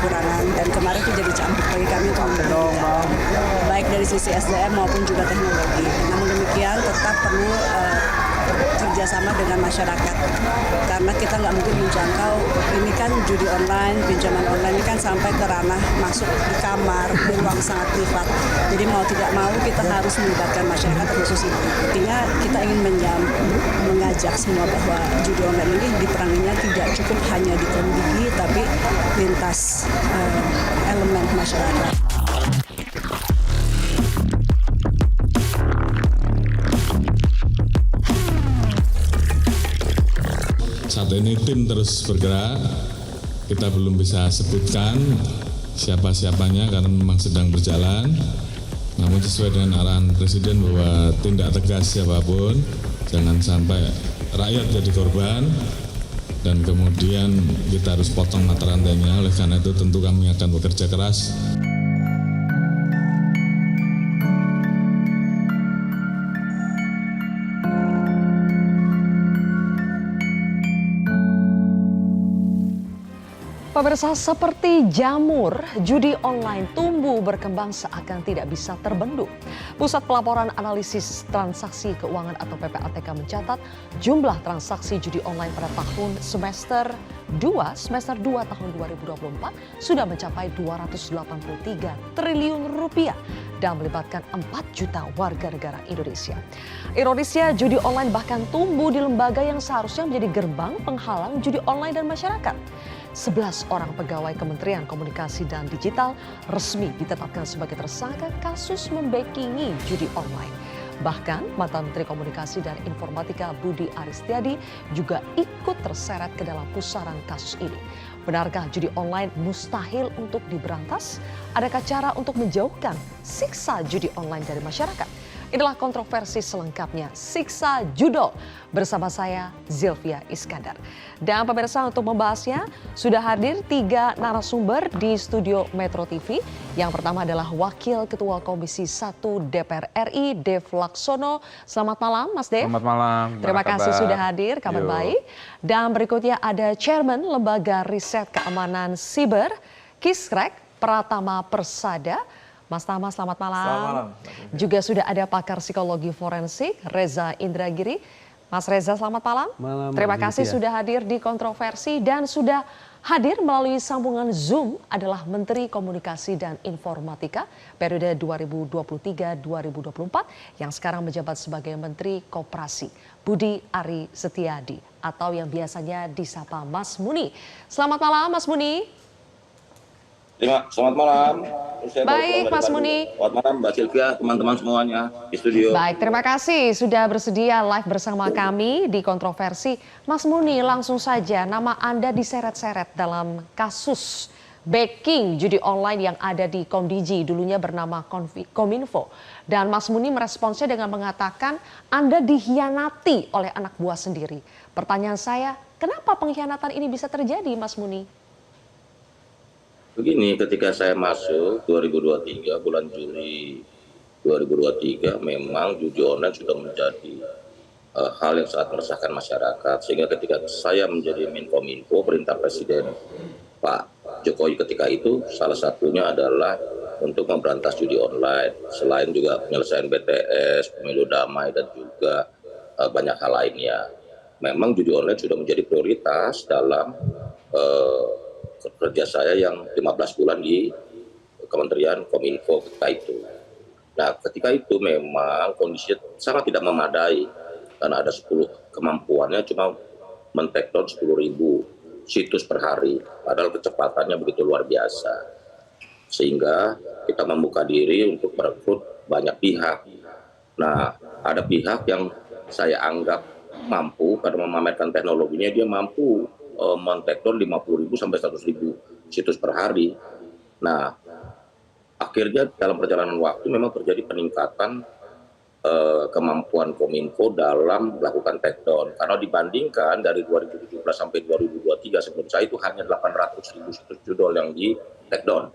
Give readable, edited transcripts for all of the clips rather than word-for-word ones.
kekurangan dan kemarin itu jadi cambuk bagi kami untuk memperbaiki baik dari sisi SDM maupun juga teknologi. Namun demikian tetap perlu kerjasama dengan masyarakat karena kita nggak mungkin menjangkau ini kan judi online, pinjaman online ini kan sampai ke ranah masuk di kamar, di ruang sangat privat. Jadi mau tidak mau kita harus melibatkan masyarakat khusus itu. Artinya kita ingin mengajak semua bahwa judi online ini diperanginya tidak cukup hanya di kaum gigi tapi lintas elemen masyarakat. Saat ini tim terus bergerak, kita belum bisa sebutkan siapa-siapanya karena memang sedang berjalan. Namun sesuai dengan arahan Presiden bahwa tindak tegas siapapun, jangan sampai rakyat jadi korban, dan kemudian kita harus potong mata rantainya. Oleh karena itu tentu kami akan bekerja keras. Pemirsa, seperti jamur, judi online tumbuh berkembang seakan tidak bisa terbendung. Pusat Pelaporan Analisis Transaksi Keuangan atau PPATK mencatat jumlah transaksi judi online pada tahun semester 2 tahun 2024 sudah mencapai 283 triliun rupiah dan melibatkan 4 juta warga negara Indonesia. Ironisnya, judi online bahkan tumbuh di lembaga yang seharusnya menjadi gerbang penghalang judi online dan masyarakat. 11 orang pegawai Kementerian Komunikasi dan Digital resmi ditetapkan sebagai tersangka kasus membackingi judi online. Bahkan mantan Menteri Komunikasi dan Informatika Budi Aristiadi juga ikut terseret ke dalam pusaran kasus ini. Benarkah judi online mustahil untuk diberantas? Adakah cara untuk menjauhkan siksa judi online dari masyarakat? Inilah kontroversi selengkapnya, Siksa Judol, bersama saya Zilvia Iskandar. Dan pemirsa, untuk membahasnya sudah hadir 3 narasumber di studio Metro TV. Yang pertama adalah Wakil Ketua Komisi 1 DPR RI, Dev Laksono. Selamat malam Mas Dev. Selamat malam. Terima kasih sudah hadir, kabar baik. Dan berikutnya ada Chairman Lembaga Riset Keamanan Siber, Kisrek, Pratama Persada. Mas Tama, selamat malam. Selamat malam. Juga sudah ada pakar psikologi forensik, Reza Indragiri. Mas Reza, selamat malam. Terima kasih sudah hadir di kontroversi dan sudah hadir melalui sambungan Zoom adalah Menteri Komunikasi dan Informatika periode 2023-2024 yang sekarang menjabat sebagai Menteri Koperasi, Budi Ari Setiadi atau yang biasanya disapa Mas Muni. Selamat malam Mas Muni. Selamat malam. Baik Mas Muni. Selamat malam Mbak Sylvia, teman-teman semuanya di studio. Baik, terima kasih sudah bersedia live bersama kami di kontroversi. Mas Muni, langsung saja nama Anda diseret-seret dalam kasus backing judi online yang ada di Komdiji, dulunya bernama Kominfo. Dan Mas Muni meresponsnya dengan mengatakan Anda dikhianati oleh anak buah sendiri. Pertanyaan saya, kenapa pengkhianatan ini bisa terjadi Mas Muni? Begini, ketika saya masuk 2023, bulan Juli 2023, memang judi online sudah menjadi hal yang sangat meresahkan masyarakat. Sehingga ketika saya menjadi Menkominfo, perintah Presiden Pak Jokowi ketika itu, salah satunya adalah untuk memberantas judi online. Selain juga penyelesaian BTS, pemilu damai, dan juga banyak hal lainnya. Memang judi online sudah menjadi prioritas dalam kerja saya yang 15 bulan di Kementerian Kominfo ketika itu. Nah, ketika itu memang kondisi sangat tidak memadai karena ada 10 kemampuannya cuma men-take down 10.000 situs per hari, padahal kecepatannya begitu luar biasa. Sehingga kita membuka diri untuk merekrut banyak pihak. Nah, ada pihak yang saya anggap mampu karena memamerkan teknologinya, dia mampu men-take down 50.000 sampai 100.000 situs per hari. Nah, akhirnya dalam perjalanan waktu memang terjadi peningkatan kemampuan Kominfo dalam melakukan take down. Karena dibandingkan dari 2017 sampai 2023 sebelum saya itu hanya 800.000 situs judol yang di take down.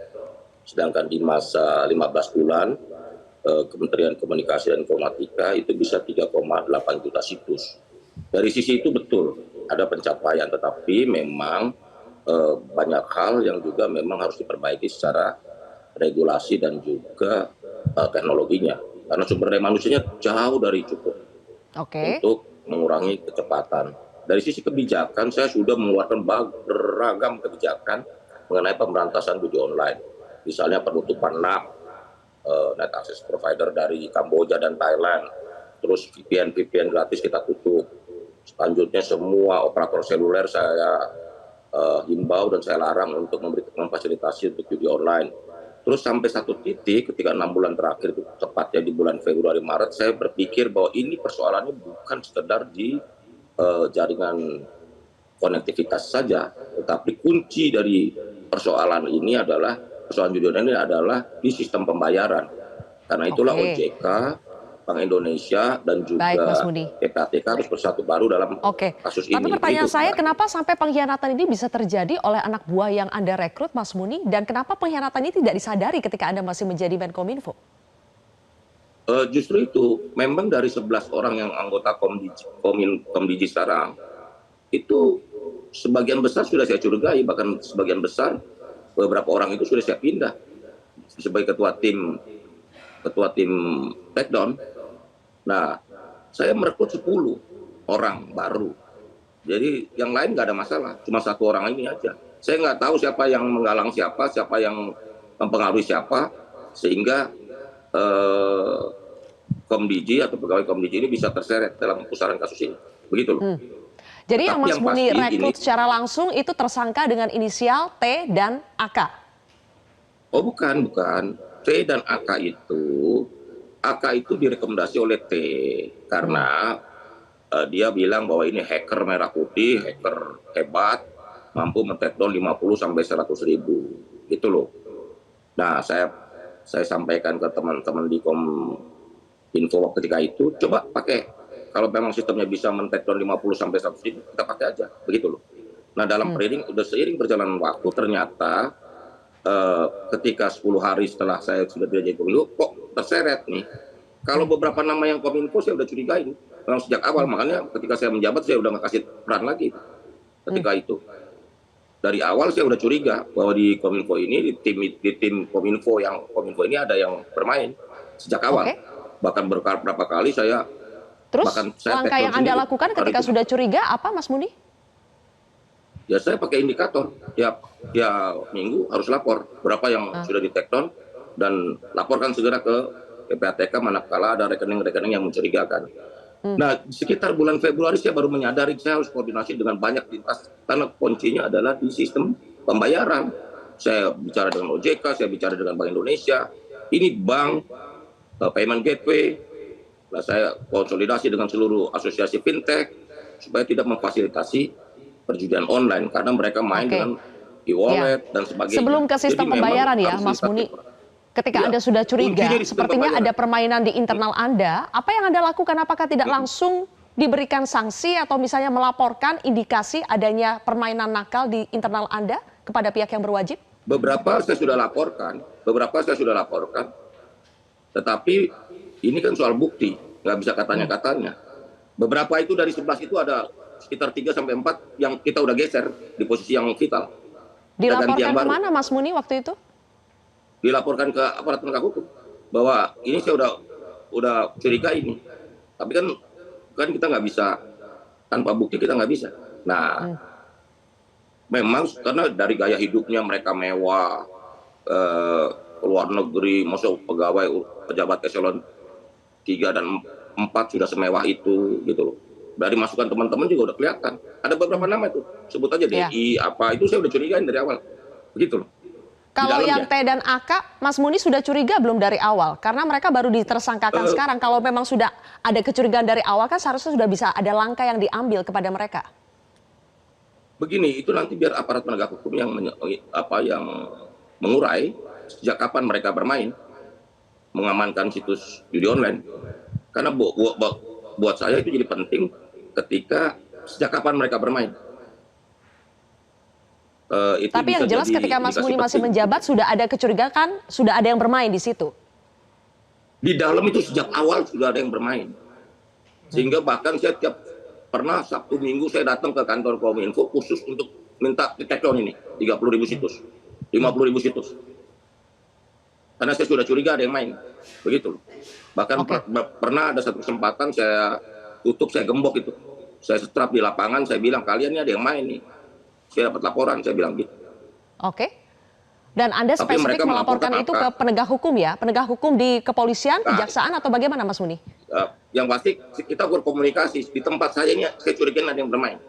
Sedangkan di masa 15 bulan Kementerian Komunikasi dan Informatika itu bisa 3,8 juta situs. Dari sisi itu betul ada pencapaian, tetapi memang banyak hal yang juga memang harus diperbaiki secara regulasi dan juga teknologinya. Karena sumber daya manusianya jauh dari cukup Oke. untuk mengurangi kecepatan. Dari sisi kebijakan, saya sudah mengeluarkan beragam kebijakan mengenai pemberantasan judi online. Misalnya penutupan NAP, net access provider dari Kamboja dan Thailand, terus VPN gratis kita tutup. Selanjutnya semua operator seluler saya himbau dan saya larang untuk memfasilitasi untuk judi online. Terus sampai satu titik ketika 6 bulan terakhir, itu tepatnya di bulan Februari Maret, saya berpikir bahwa ini persoalannya bukan sekedar di jaringan konektivitas saja, tetapi kunci dari persoalan ini adalah persoalan judi online ini adalah di sistem pembayaran. Karena itulah Oke. OJK, Bank Indonesia dan juga Baik, Mas Budi. PPATK harus bersatu baru dalam Oke, kasus ini. tapi pertanyaan Begitu, saya, Mbak. kenapa sampai pengkhianatan ini bisa terjadi oleh anak buah yang Anda rekrut, Mas Muni? Dan kenapa pengkhianatan ini tidak disadari ketika Anda masih menjadi Menkominfo? Justru itu, memang dari 11 orang yang anggota Komdigi sekarang, itu sebagian besar sudah saya curigai, bahkan sebagian besar beberapa orang itu sudah saya pindah sebagai ketua tim takedown. Nah, saya merekrut 10 orang baru. Jadi yang lain nggak ada masalah, cuma 1 orang ini aja. Saya nggak tahu siapa yang menggalang siapa yang mempengaruhi siapa, sehingga Komdigi atau pegawai Komdigi ini bisa terseret dalam pusaran kasus ini. Begitu loh. Jadi yang Tetapi Mas yang Muni pasti rekrut ini- secara langsung itu tersangka dengan inisial T dan AK. Oh bukan. T dan AK itu direkomendasi oleh T karena dia bilang bahwa ini hacker merah putih, hacker hebat, mampu men-takedown 50 sampai 100 ribu, gitu loh. Nah, saya sampaikan ke teman-teman di Kominfo ketika itu, coba pakai. Kalau memang sistemnya bisa men-takedown 50 sampai 100 ribu, kita pakai aja, begitu loh. Nah, dalam seiring berjalan waktu, ternyata ketika 10 hari setelah saya sudah jadi Kominfo, kok terseret nih. Kalau beberapa nama yang Kominfo saya udah curigain memang sejak awal, makanya ketika saya menjabat saya udah nggak kasih peran lagi ketika itu. Dari awal saya udah curiga bahwa di Kominfo ini, di tim Kominfo ini ada yang bermain sejak awal. Oke. Bahkan berapa kali saya Terus bahkan saya langkah yang takedown Anda sendiri. lakukan ketika Hari itu. sudah curiga apa, Mas Muni? Ya saya pakai indikator, tiap minggu harus lapor berapa yang sudah di takedown dan laporkan segera ke PPATK manakala ada rekening-rekening yang mencurigakan. Nah, sekitar bulan Februari saya baru menyadari saya harus koordinasi dengan banyak lintas karena kuncinya adalah di sistem pembayaran. Saya bicara dengan OJK, saya bicara dengan Bank Indonesia, ini bank, payment gateway. Nah, saya konsolidasi dengan seluruh asosiasi fintech supaya tidak memfasilitasi perjudian online karena mereka main Oke. dengan e-wallet dan sebagainya. Sebelum ke sistem Jadi memang pembayaran ya, harus Mas Muni. dipakai. Ketika Iya. Anda sudah curiga, Kuncinya di sistem sepertinya pembayaran. ada permainan di internal Anda. Apa yang Anda lakukan? Apakah tidak langsung diberikan sanksi atau misalnya melaporkan indikasi adanya permainan nakal di internal Anda kepada pihak yang berwajib? Beberapa saya sudah laporkan, tetapi ini kan soal bukti, nggak bisa katanya-katanya. Beberapa itu dari 11 itu ada sekitar 3 sampai 4 yang kita udah geser di posisi yang vital. Kita ganti yang Dilaporkan baru. kemana, Mas Muni, waktu itu? Dilaporkan ke aparat penegak hukum bahwa ini saya udah curiga ini, tapi kan kita nggak bisa tanpa bukti, kita nggak bisa. Nah, memang karena dari gaya hidupnya mereka mewah, luar negeri, masuk pegawai pejabat eselon 3 dan 4 sudah semewah itu, gitu loh. Dari masukan teman-teman juga udah kelihatan. Ada beberapa nama itu, sebut aja DI, apa itu saya udah curigain dari awal, begitu loh. Kalau dalam yang ya. T dan AK, Mas Muni sudah curiga belum dari awal? Karena mereka baru ditersangkakan sekarang. Kalau memang sudah ada kecurigaan dari awal kan seharusnya sudah bisa ada langkah yang diambil kepada mereka. Begini, itu nanti biar aparat penegak hukum yang mengurai sejak kapan mereka bermain mengamankan situs judi online. Karena buat saya itu jadi penting ketika sejak kapan mereka bermain. Itu Tapi bisa yang jelas jadi ketika Mas indikasi Muni masih penting. menjabat sudah ada kecurigaan, sudah ada yang bermain di situ. Di dalam itu sejak awal sudah ada yang bermain. Sehingga bahkan saya pernah Sabtu Minggu saya datang ke kantor Kominfo khusus untuk minta di take down ini 30.000 situs, 50.000 situs. Karena saya sudah curiga ada yang main, begitu. Bahkan pernah ada satu kesempatan saya tutup, saya gembok itu, saya setrap di lapangan, saya bilang kalian ini ada yang main nih. Saya dapat laporan, saya bilang gitu. Oke. Dan Anda Tapi spesifik mereka melaporkan itu ke penegak hukum ya? Penegak hukum di kepolisian, kejaksaan atau bagaimana Mas Muni? Yang pasti kita berkomunikasi. Di tempat saya ini saya curiga ada yang bermain.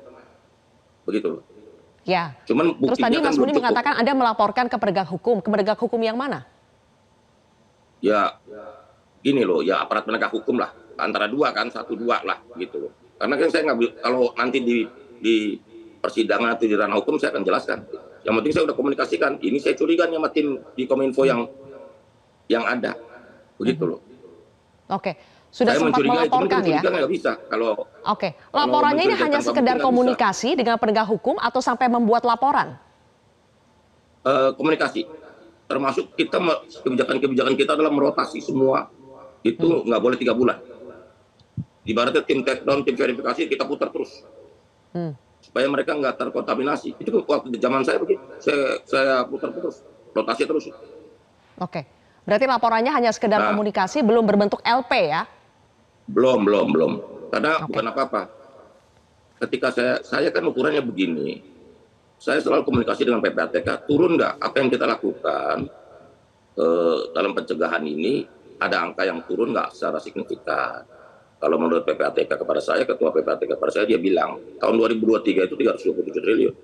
Begitu loh. Ya. Cuman Terus tadi buktinya Mas kan Muni belum cukup. mengatakan Anda melaporkan ke penegak hukum. Ke penegak hukum yang mana? Ya gini loh, ya aparat penegak hukum lah. Antara dua kan, 1-2 lah gitu loh. Karena kan saya nggak, kalau nanti di persidangan atau di ranah hukum saya akan jelaskan. Yang penting saya udah komunikasikan. Ini saya curiga nih sama tim di Kominfo yang ada. Begitu loh. Oke. Sudah Saya sempat mencurigai, melaporkan cuman ya? mencurigai nggak bisa. Oke. Laporannya ini hanya tanpa sekedar bukti nggak komunikasi dengan penegak hukum atau sampai membuat laporan? Komunikasi. Termasuk kita kebijakan kita adalah merotasi semua. Itu nggak boleh 3 bulan. Ibaratnya tim take down, tim verifikasi kita putar terus. Supaya mereka nggak terkontaminasi. Itu waktu zaman saya begitu. Saya putar terus, rotasi terus. Oke. Berarti laporannya hanya sekedar komunikasi, belum berbentuk LP ya? Belum. Karena bukan apa-apa. Ketika saya kan ukurannya begini, saya selalu komunikasi dengan PPATK, turun nggak apa yang kita lakukan dalam pencegahan ini, ada angka yang turun nggak secara signifikan. Kalau menurut PPATK kepada saya, ketua PPATK kepada saya, dia bilang tahun 2023 itu 327 triliun.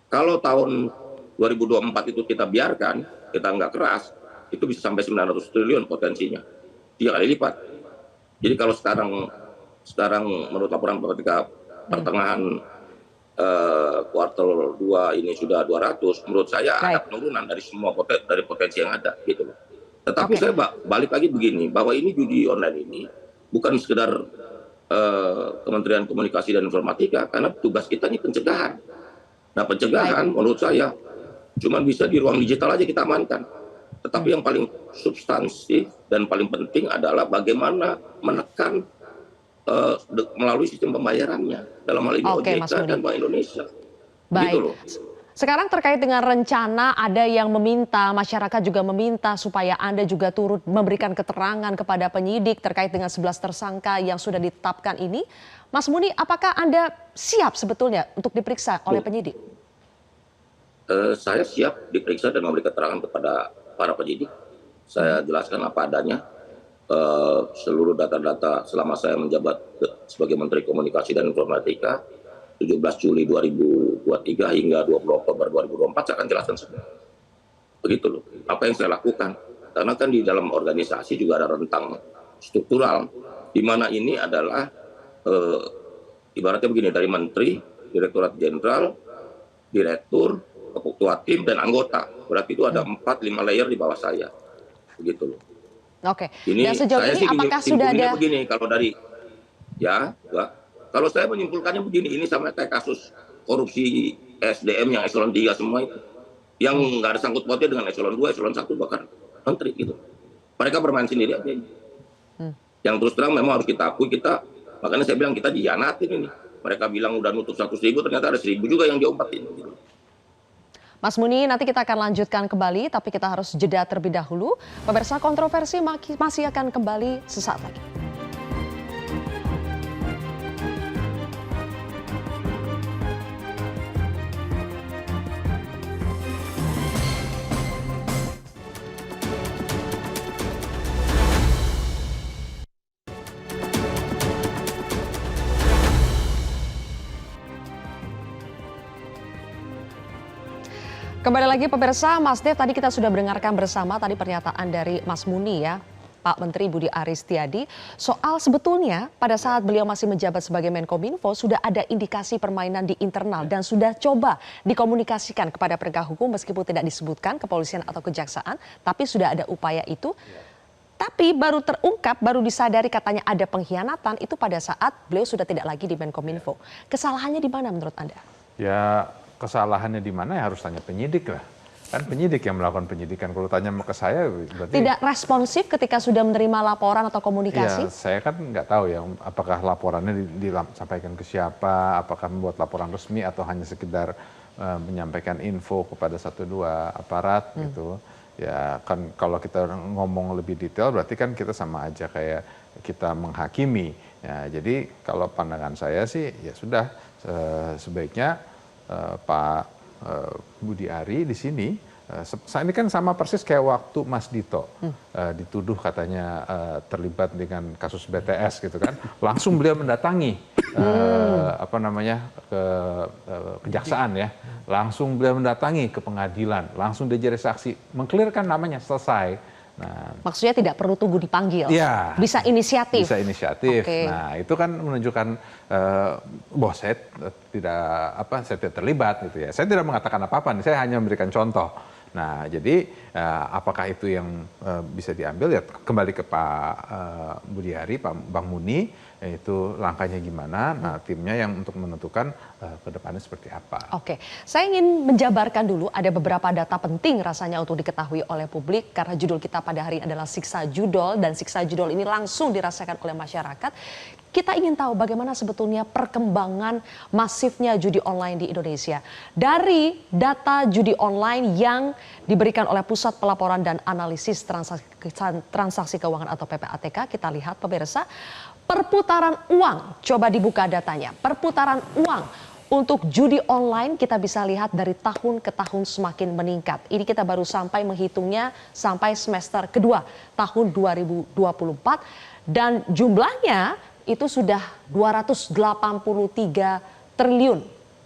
Kalau tahun 2024 itu kita biarkan, kita nggak keras, itu bisa sampai 900 triliun potensinya. 3 kali lipat. Jadi kalau sekarang menurut laporan PPATK pertengahan kuartal 2 ini sudah 200, menurut saya ada penurunan dari semua dari potensi yang ada gitu loh. Tetapi saya balik lagi begini, bahwa ini judi online ini bukan sekedar Kementerian Komunikasi dan Informatika, karena tugas kita ini pencegahan. Nah, pencegahan menurut saya cuma bisa di ruang digital aja kita amankan. Tetapi yang paling substansif dan paling penting adalah bagaimana menekan melalui sistem pembayarannya, dalam hal ini OJK dan Bank Indonesia. Baik. Gitu loh. Sekarang terkait dengan rencana, ada yang meminta, masyarakat juga meminta supaya Anda juga turut memberikan keterangan kepada penyidik terkait dengan 11 tersangka yang sudah ditetapkan ini. Mas Muni, apakah Anda siap sebetulnya untuk diperiksa oleh penyidik? Saya siap diperiksa dan memberi keterangan kepada para penyidik. Saya jelaskan apa adanya. Seluruh data-data selama saya menjabat sebagai Menteri Komunikasi dan Informatika 17 Juli 2023 hingga 20 Oktober 2024 saya akan jelaskan semua. Begitu loh. Apa yang saya lakukan. Karena kan di dalam organisasi juga ada rentang struktural. Di mana ini adalah ibaratnya begini, dari Menteri, Direktorat Jenderal, Direktur, Ketua Tim, dan anggota. Berarti itu ada 4-5 layer di bawah saya. Begitu loh. Oke. Ini dan sejauh saya ini apakah sudah ada begini, kalau dari kalau saya menyimpulkannya begini, ini sama kayak kasus korupsi SDM yang eselon 3 semua itu, yang nggak ada sangkut pautnya dengan eselon 2, eselon 1 bahkan menteri gitu. Mereka bermain sendiri aja ini. Yang terus terang memang harus kita akui, makanya saya bilang kita dihianatin ini. Mereka bilang udah nutup 100.000, ternyata ada 1.000 juga yang diumpetin gitu. Mas Muni, nanti kita akan lanjutkan kembali, tapi kita harus jeda terlebih dahulu. Pemirsa, kontroversi masih akan kembali sesaat lagi. Kembali lagi pemirsa, Mas Dev, tadi kita sudah mendengarkan bersama tadi pernyataan dari Mas Muni ya, Pak Menteri Budi Aris Setiadi, soal sebetulnya pada saat beliau masih menjabat sebagai Menkominfo sudah ada indikasi permainan di internal dan sudah coba dikomunikasikan kepada penegak hukum meskipun tidak disebutkan kepolisian atau kejaksaan, tapi sudah ada upaya itu. Tapi baru terungkap, baru disadari katanya ada pengkhianatan itu pada saat beliau sudah tidak lagi di Menkominfo. Kesalahannya di mana menurut Anda? Ya, kesalahannya di mana ya harus tanya penyidik lah. Kan penyidik yang melakukan penyidikan. Kalau tanya ke saya, berarti Tidak responsif ketika sudah menerima laporan atau komunikasi? ya, saya kan nggak tahu ya, apakah laporannya disampaikan ke siapa, apakah membuat laporan resmi atau hanya sekedar menyampaikan info kepada 1-2 aparat gitu. Ya kan kalau kita ngomong lebih detail berarti kan kita sama aja kayak kita menghakimi. Ya, jadi kalau pandangan saya sih ya sudah sebaiknya Pak Budi Ari di sini, ini kan sama persis kayak waktu Mas Dito dituduh katanya terlibat dengan kasus BTS gitu kan, langsung beliau mendatangi ke kejaksaan ya, langsung beliau mendatangi ke pengadilan, langsung dia jadi saksi, mengklirkan namanya, selesai. Nah, maksudnya tidak perlu tunggu dipanggil, ya, bisa inisiatif. Bisa inisiatif. Okay. Nah itu kan menunjukkan bahwa saya tidak terlibat gitu ya. Saya tidak mengatakan apa-apa, saya hanya memberikan contoh. Nah jadi apakah itu yang bisa diambil ya kembali ke Pak Budi Ari, Pak Bang Muni, itu langkahnya gimana, nah timnya yang untuk menentukan ke depannya seperti apa. Oke, saya ingin menjabarkan dulu ada beberapa data penting rasanya untuk diketahui oleh publik karena judul kita pada hari ini adalah siksa judol dan siksa judol ini langsung dirasakan oleh masyarakat. Kita ingin tahu bagaimana sebetulnya perkembangan masifnya judi online di Indonesia. Dari data judi online yang diberikan oleh Pusat Pelaporan dan Analisis Transaksi Keuangan atau PPATK, kita lihat pemirsa, perputaran uang, coba dibuka datanya. Perputaran uang untuk judi online kita bisa lihat dari tahun ke tahun semakin meningkat. Ini kita baru sampai menghitungnya sampai semester kedua tahun 2024 dan jumlahnya itu sudah 283 triliun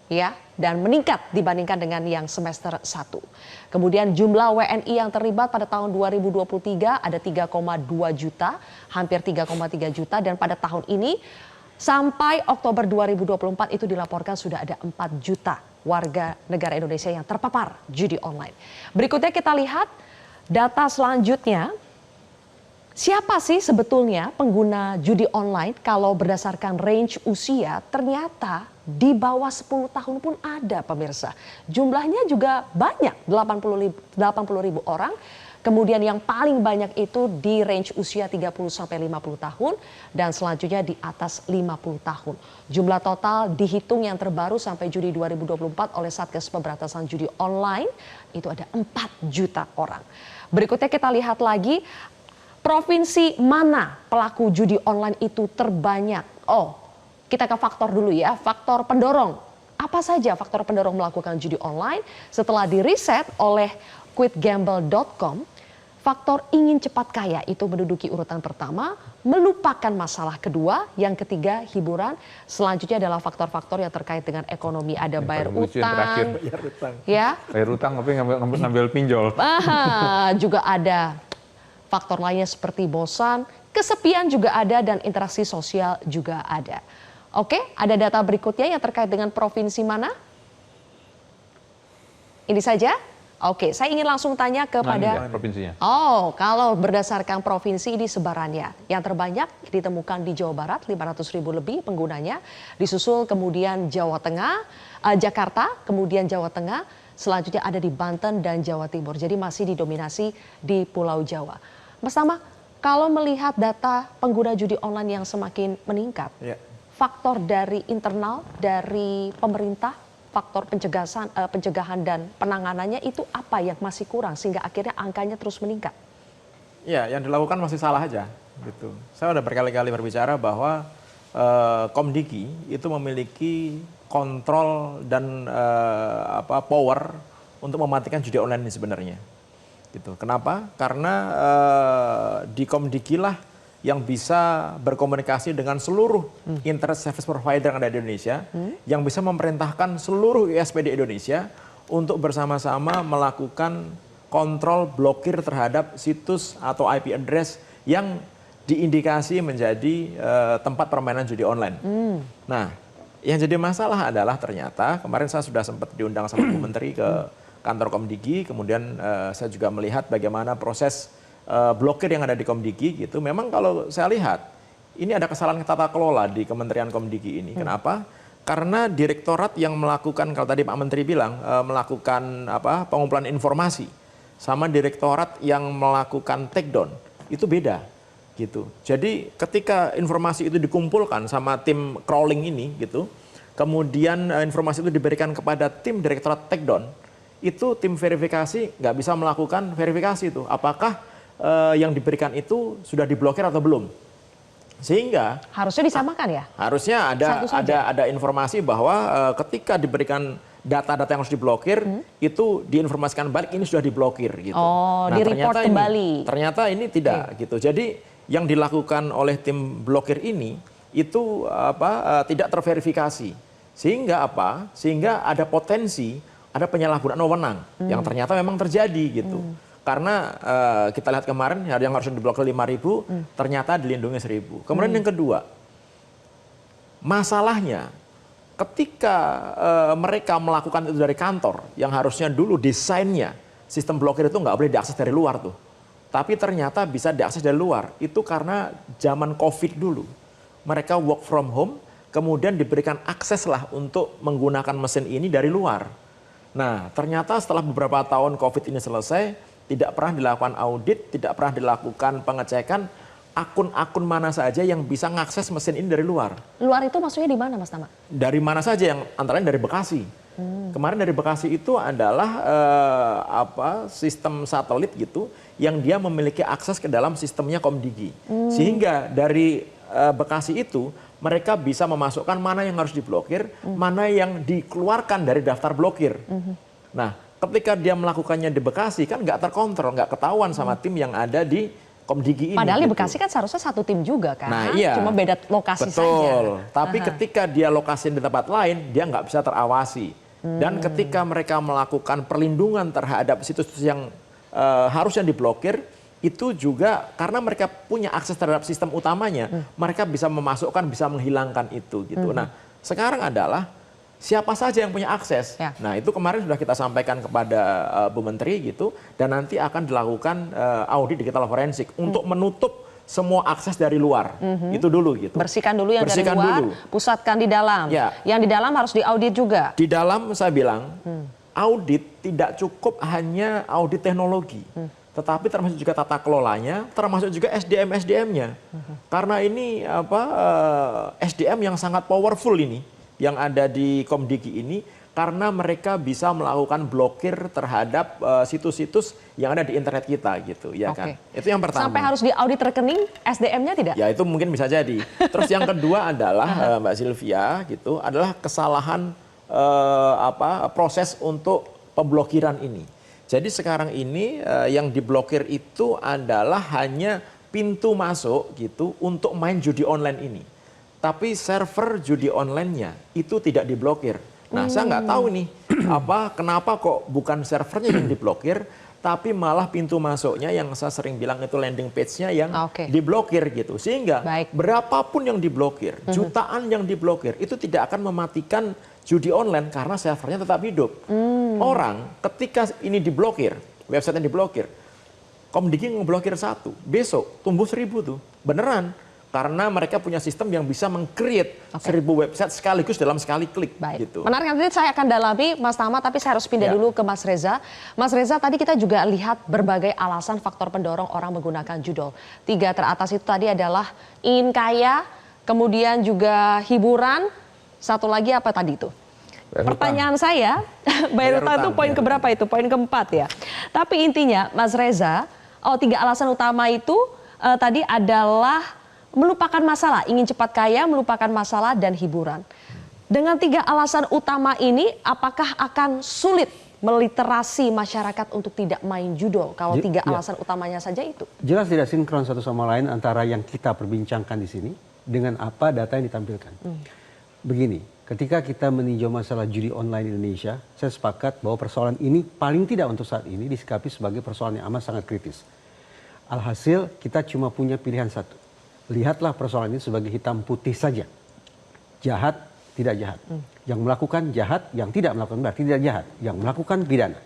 ya, dan meningkat dibandingkan dengan yang semester 1. Kemudian jumlah WNI yang terlibat pada tahun 2023 ada 3,2 juta, hampir 3,3 juta, dan pada tahun ini sampai Oktober 2024 itu dilaporkan sudah ada 4 juta warga negara Indonesia yang terpapar judi online. Berikutnya kita lihat data selanjutnya. Siapa sih sebetulnya pengguna judi online? Kalau berdasarkan range usia ternyata di bawah 10 tahun pun ada pemirsa. Jumlahnya juga banyak, 80 ribu orang. Kemudian yang paling banyak itu di range usia 30 sampai 50 tahun dan selanjutnya di atas 50 tahun. Jumlah total dihitung yang terbaru sampai Juli 2024 oleh Satgas Pemberantasan Judi Online itu ada 4 juta orang. Berikutnya kita lihat lagi provinsi mana pelaku judi online itu terbanyak. Oh, kita ke faktor dulu ya, faktor pendorong. Apa saja faktor pendorong melakukan judi online? Setelah diriset oleh quitgamble.com, faktor ingin cepat kaya itu menduduki urutan pertama, melupakan masalah kedua, yang ketiga hiburan, selanjutnya adalah faktor-faktor yang terkait dengan ekonomi, ada bayar utang, ya, bayar utang tapi ngambil pinjol. Juga ada faktor lainnya seperti bosan, kesepian juga ada, dan interaksi sosial juga ada. Oke, ada data berikutnya yang terkait dengan provinsi mana? Ini saja? Oke, saya ingin langsung tanya kepada provinsinya. Oh, kalau berdasarkan provinsi ini sebarannya, yang terbanyak ditemukan di Jawa Barat, 500.000 lebih penggunanya, disusul kemudian Jawa Tengah, Jakarta, kemudian Jawa Tengah, selanjutnya ada di Banten dan Jawa Timur. Jadi masih didominasi di Pulau Jawa. Mas Tama, kalau melihat data pengguna judi online yang semakin meningkat, faktor dari internal, dari pemerintah, faktor pencegahan dan penanganannya itu apa yang masih kurang sehingga akhirnya angkanya terus meningkat? Ya, yang dilakukan masih salah aja. Gitu. Saya sudah berkali-kali berbicara bahwa Komdigi itu memiliki kontrol dan power untuk mematikan judi online ini sebenarnya. Gitu. Kenapa? Karena di Komdigi lah yang bisa berkomunikasi dengan seluruh internet service provider yang ada di Indonesia, yang bisa memerintahkan seluruh ISP di Indonesia untuk bersama-sama melakukan kontrol blokir terhadap situs atau IP address yang diindikasi menjadi tempat permainan judi online. Nah, yang jadi masalah adalah ternyata kemarin saya sudah sempat diundang sama Bu Menteri ke kantor Komdigi, kemudian saya juga melihat bagaimana proses blokir yang ada di Komdigi gitu. Memang kalau saya lihat ini ada kesalahan tata kelola di Kementerian Komdigi ini. Kenapa? Karena direktorat yang melakukan, kalau tadi Pak Menteri bilang, melakukan pengumpulan informasi, sama direktorat yang melakukan take down, itu beda. Gitu. Jadi ketika informasi itu dikumpulkan sama tim crawling ini, gitu, kemudian informasi itu diberikan kepada tim direktorat take down, itu tim verifikasi nggak bisa melakukan verifikasi itu. Apakah yang diberikan itu sudah diblokir atau belum? Sehingga Harusnya disamakan ya? harusnya Satu saja. ada informasi bahwa ketika diberikan data-data yang harus diblokir, itu diinformasikan balik ini sudah diblokir gitu. Oh, di-report kembali. Ternyata ini tidak gitu. Jadi yang dilakukan oleh tim blokir ini itu tidak terverifikasi. Sehingga Sehingga ada potensi ada penyalahgunaan wewenang yang ternyata memang terjadi gitu. Karena kita lihat kemarin yang harusnya diblokir 5.000 ternyata dilindungi 1.000. Kemudian yang kedua, masalahnya ketika mereka melakukan itu dari kantor yang harusnya dulu desainnya sistem blokir itu nggak boleh diakses dari luar tuh. Tapi ternyata bisa diakses dari luar. Itu karena zaman COVID dulu. Mereka work from home, kemudian diberikan akses lah untuk menggunakan mesin ini dari luar. Nah, ternyata setelah beberapa tahun COVID ini selesai, tidak pernah dilakukan audit, tidak pernah dilakukan pengecekan akun-akun mana saja yang bisa mengakses mesin ini dari luar. Luar itu maksudnya di mana, Mas Tama? Dari mana saja, yang antara lain dari Bekasi. Kemarin dari Bekasi itu adalah sistem satelit gitu yang dia memiliki akses ke dalam sistemnya Komdigi. Sehingga dari Bekasi itu mereka bisa memasukkan mana yang harus diblokir, mana yang dikeluarkan dari daftar blokir. Nah, ketika dia melakukannya di Bekasi kan nggak terkontrol, nggak ketahuan sama tim yang ada di Komdigi ini. Padahal di gitu. Bekasi kan seharusnya satu tim juga kan, Nah, iya. cuma beda lokasi saja. Betul. Tapi ketika dia lokasi di tempat lain, dia nggak bisa terawasi. Dan ketika mereka melakukan perlindungan terhadap situs-situs yang harusnya diblokir, itu juga karena mereka punya akses terhadap sistem utamanya, mereka bisa memasukkan, bisa menghilangkan itu gitu. Nah, sekarang adalah siapa saja yang punya akses. Ya. Nah, itu kemarin sudah kita sampaikan kepada Bu Menteri gitu, dan nanti akan dilakukan audit digital forensik untuk menutup semua akses dari luar. Itu dulu gitu. Bersihkan dulu yang Bersihkan dari luar, dulu. pusatkan di dalam. Ya. Yang di dalam harus diaudit juga. Di dalam saya bilang, audit tidak cukup hanya audit teknologi. Tetapi termasuk juga tata kelolanya, termasuk juga SDM-SDM-nya. Karena ini SDM yang sangat powerful ini, yang ada di Komdigi ini, karena mereka bisa melakukan blokir terhadap situs-situs yang ada di internet kita gitu, ya kan? Itu yang pertama. Sampai harus diaudit rekening SDM-nya tidak? Ya itu mungkin bisa jadi. Terus yang kedua adalah Mbak Sylvia gitu, adalah kesalahan proses untuk pemblokiran ini. Jadi sekarang ini yang diblokir itu adalah hanya pintu masuk gitu untuk main judi online ini. Tapi server judi online-nya itu tidak diblokir. Nah, saya nggak tahu nih kenapa kok bukan servernya yang diblokir, tapi malah pintu masuknya yang saya sering bilang itu landing page-nya yang diblokir gitu. Sehingga berapapun yang diblokir, jutaan yang diblokir itu tidak akan mematikan judi online karena servernya tetap hidup. Orang ketika ini diblokir, website yang diblokir, Komdigi ngeblokir 1, besok tumbuh 1.000 tuh, beneran. Karena mereka punya sistem yang bisa meng-create 1.000 website sekaligus dalam sekali klik. Baik. Gitu. Menarik, nanti saya akan dalami Mas Tama, tapi saya harus pindah dulu ke Mas Reza. Mas Reza, tadi kita juga lihat berbagai alasan faktor pendorong orang menggunakan judol. 3 teratas itu tadi adalah ingin kaya, kemudian juga hiburan, satu lagi apa tadi itu? Pertanyaan saya, bayar utang itu poin keberapa itu? Poin keempat ya. Tapi intinya Mas Reza, 3 alasan utama itu tadi adalah melupakan masalah, ingin cepat kaya, melupakan masalah dan hiburan. Dengan 3 alasan utama ini, apakah akan sulit meliterasi masyarakat untuk tidak main judol kalau 3 alasan utamanya saja itu? Jelas tidak sinkron satu sama lain antara yang kita perbincangkan di sini dengan apa data yang ditampilkan. Begini, ketika kita meninjau masalah judi online di Indonesia, saya sepakat bahwa persoalan ini paling tidak untuk saat ini disikapi sebagai persoalan yang amat sangat kritis. Alhasil kita cuma punya pilihan satu. Lihatlah persoalan ini sebagai hitam putih saja. Jahat, tidak jahat. Yang melakukan jahat, yang tidak melakukan berarti tidak jahat. Yang melakukan pidana.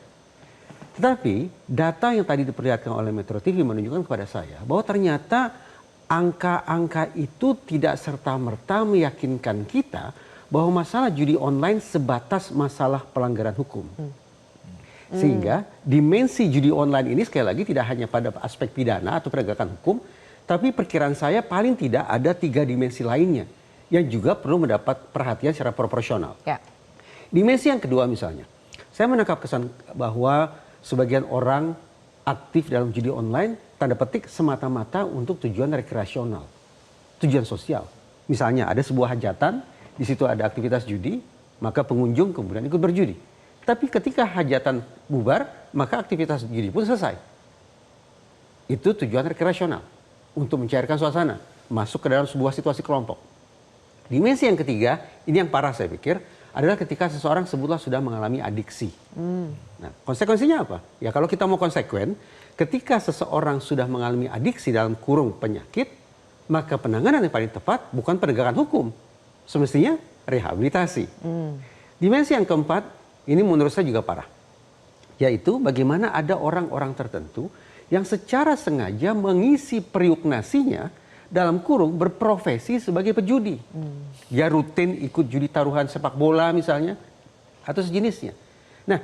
Tetapi data yang tadi diperlihatkan oleh Metro TV menunjukkan kepada saya bahwa ternyata angka-angka itu tidak serta-merta meyakinkan kita bahwa masalah judi online sebatas masalah pelanggaran hukum. Sehingga dimensi judi online ini sekali lagi tidak hanya pada aspek pidana atau penegakan hukum, tapi perkiraan saya paling tidak ada 3 dimensi lainnya yang juga perlu mendapat perhatian secara proporsional. Ya. Dimensi yang kedua misalnya, saya menangkap kesan bahwa sebagian orang aktif dalam judi online tanda petik semata-mata untuk tujuan rekreasional, tujuan sosial. Misalnya ada sebuah hajatan, di situ ada aktivitas judi, maka pengunjung kemudian ikut berjudi. Tapi ketika hajatan bubar, maka aktivitas judi pun selesai. Itu tujuan rekreasional, untuk mencairkan suasana, masuk ke dalam sebuah situasi kelompok. Dimensi yang ketiga, ini yang parah saya pikir, adalah ketika seseorang sebutlah sudah mengalami adiksi. Nah, konsekuensinya apa? Ya kalau kita mau konsekuen, ketika seseorang sudah mengalami adiksi dalam kurung penyakit, maka penanganan yang paling tepat bukan penegakan hukum, semestinya rehabilitasi. Dimensi yang keempat, ini menurut saya juga parah, yaitu bagaimana ada orang-orang tertentu yang secara sengaja mengisi periuk nasinya dalam kurung berprofesi sebagai pejudi. Dia rutin ikut judi taruhan sepak bola misalnya, atau sejenisnya. Nah,